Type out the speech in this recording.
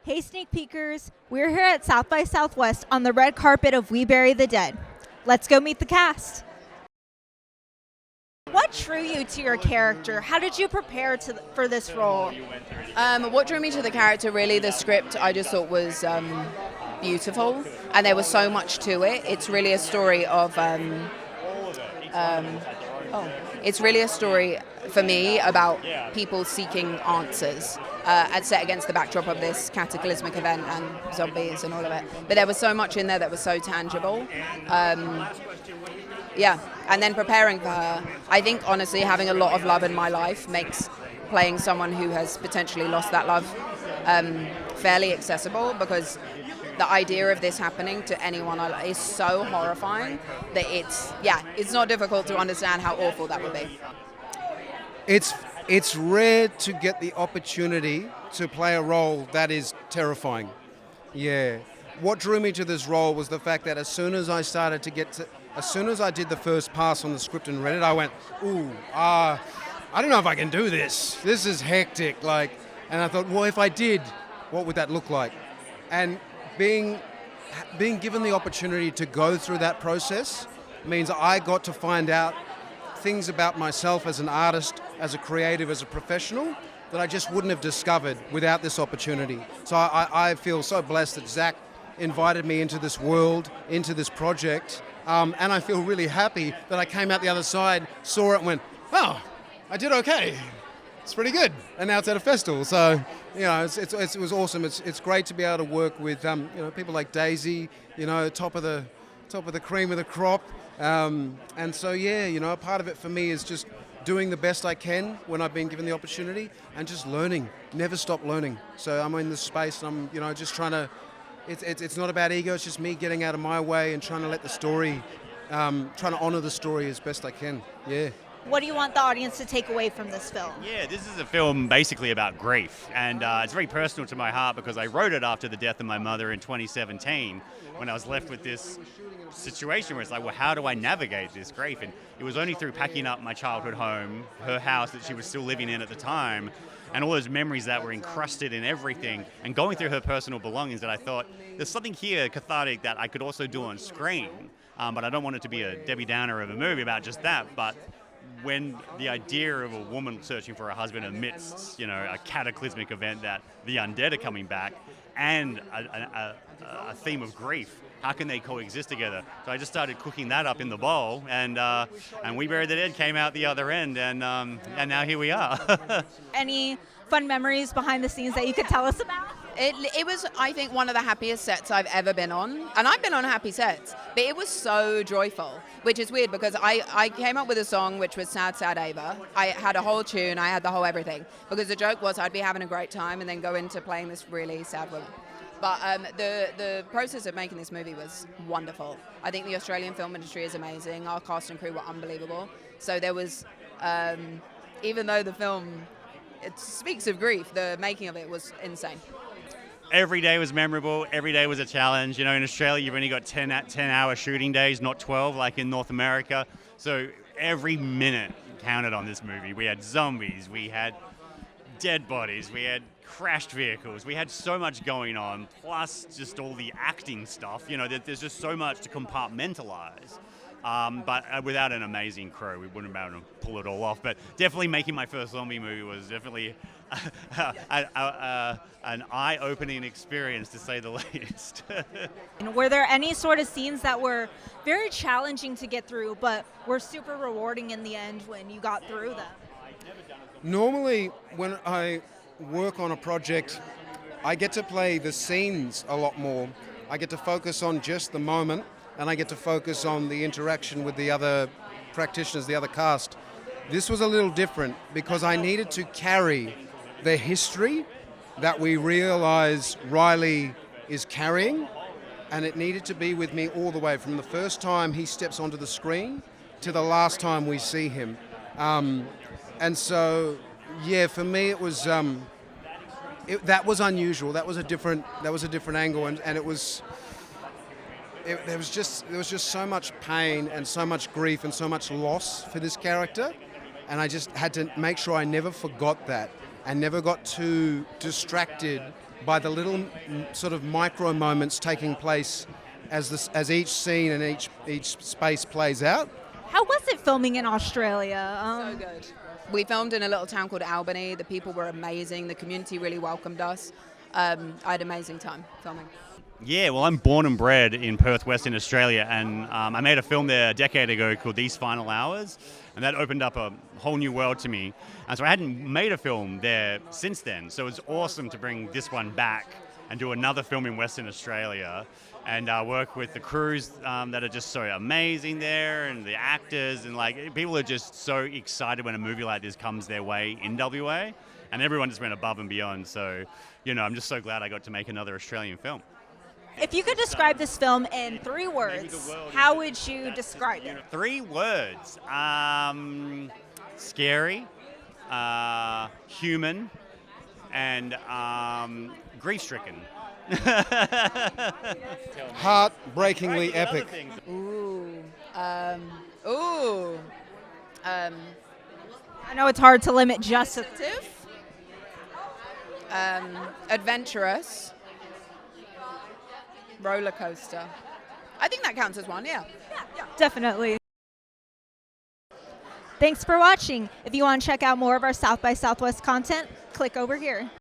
Hey sneak peekers, we're here at South by Southwest on the red carpet of We Bury the Dead. Let's go meet the cast. What drew you to your character? How did you prepare for this role? What drew me to the character, really, the script I just thought was beautiful, and there was so much to it. It's really a story of it's really a story for me about people seeking answers, and set against the backdrop of this cataclysmic event and zombies and all of it. But there was so much in there that was so tangible. And then preparing for her, I think honestly having a lot of love in my life makes playing someone who has potentially lost that love fairly accessible, because the idea of this happening to anyone is so horrifying that it's not difficult to understand how awful that would be. It's rare to get the opportunity to play a role that is terrifying. Yeah. What drew me to this role was the fact that as soon as I did the first pass on the script and read it, I went, I don't know if I can do this. This is hectic. And I thought, well, if I did, what would that look like? And being given the opportunity to go through that process means I got to find out things about myself as an artist, as a creative, as a professional, that I just wouldn't have discovered without this opportunity. So I feel so blessed that Zach invited me into this world, into this project, and I feel really happy that I came out the other side, saw it and went, oh, I did okay. It's pretty good. And now it's at a festival, so it was awesome. It's great to be able to work with people like Daisy, top of the cream of the crop. And so a part of it for me is just doing the best I can when I've been given the opportunity, and just learning, never stop learning. So I'm in this space, and I'm just trying to. It's not about ego. It's just me getting out of my way and trying to let the story, trying to honour the story as best I can. Yeah. What do you want the audience to take away from this film? Yeah, this is a film basically about grief, and it's very personal to my heart because I wrote it after the death of my mother in 2017, when I was left with this situation where it's like, well, how do I navigate this grief? And it was only through packing up my childhood home, her house that she was still living in at the time, and all those memories that were encrusted in everything, and going through her personal belongings, that I thought, there's something here cathartic that I could also do on screen, but I don't want it to be a Debbie Downer of a movie about just that. But when the idea of a woman searching for a husband amidst, a cataclysmic event that the undead are coming back, and a theme of grief, how can they coexist together? So I just started cooking that up in the bowl, and We Bury the Dead came out the other end, and now here we are. Any fun memories behind the scenes that you could tell us about? It was, I think, one of the happiest sets I've ever been on. And I've been on happy sets, but it was so joyful, which is weird because I came up with a song which was Sad, Sad Ava. I had a whole tune, I had the whole everything, because the joke was I'd be having a great time and then go into playing this really sad woman. But the process of making this movie was wonderful. I think the Australian film industry is amazing. Our cast and crew were unbelievable. So there was, even though the film, it speaks of grief, the making of it was insane. Every day was memorable. Every day was a challenge. In Australia, you've only got 10-hour shooting days, not 12 like in North America. So every minute counted on this movie. We had zombies, we had dead bodies, we had crashed vehicles, we had so much going on, plus just all the acting stuff. There's just so much to compartmentalize. But without an amazing crew, we wouldn't be able to pull it all off. But definitely making my first zombie movie was definitely an eye-opening experience, to say the least. Were there any sort of scenes that were very challenging to get through, but were super rewarding in the end when you got through them? Normally, when I work on a project, I get to play the scenes a lot more. I get to focus on just the moment, and I get to focus on the interaction with the other practitioners, the other cast. This was a little different because I needed to carry the history that we realize Riley is carrying, and it needed to be with me all the way from the first time he steps onto the screen to the last time we see him. And so, for me it was that was unusual. That was a different angle, and there was just so much pain and so much grief and so much loss for this character, and I just had to make sure I never forgot that. and never got too distracted by the little sort of micro moments taking place as each scene and each space plays out. How was it filming in Australia? So good. We filmed in a little town called Albany. The people were amazing. The community really welcomed us. I had an amazing time filming. Yeah, well, I'm born and bred in Perth, Western Australia, and I made a film there a decade ago called These Final Hours, and that opened up a whole new world to me. And so I hadn't made a film there since then, so it's awesome to bring this one back and do another film in Western Australia and work with the crews that are just so amazing there, and the actors, and like people are just so excited when a movie like this comes their way in WA, and everyone just went above and beyond. So, I'm just so glad I got to make another Australian film. If you could describe this film in 3 words, how would you describe it? 3 words. Scary, human, and grief-stricken. Heartbreakingly epic. I know it's hard to limit just to Sensitive, adventurous, roller coaster. I think that counts as one, yeah. Definitely. Thanks for watching. If you want to check out more of our South by Southwest content, click over here.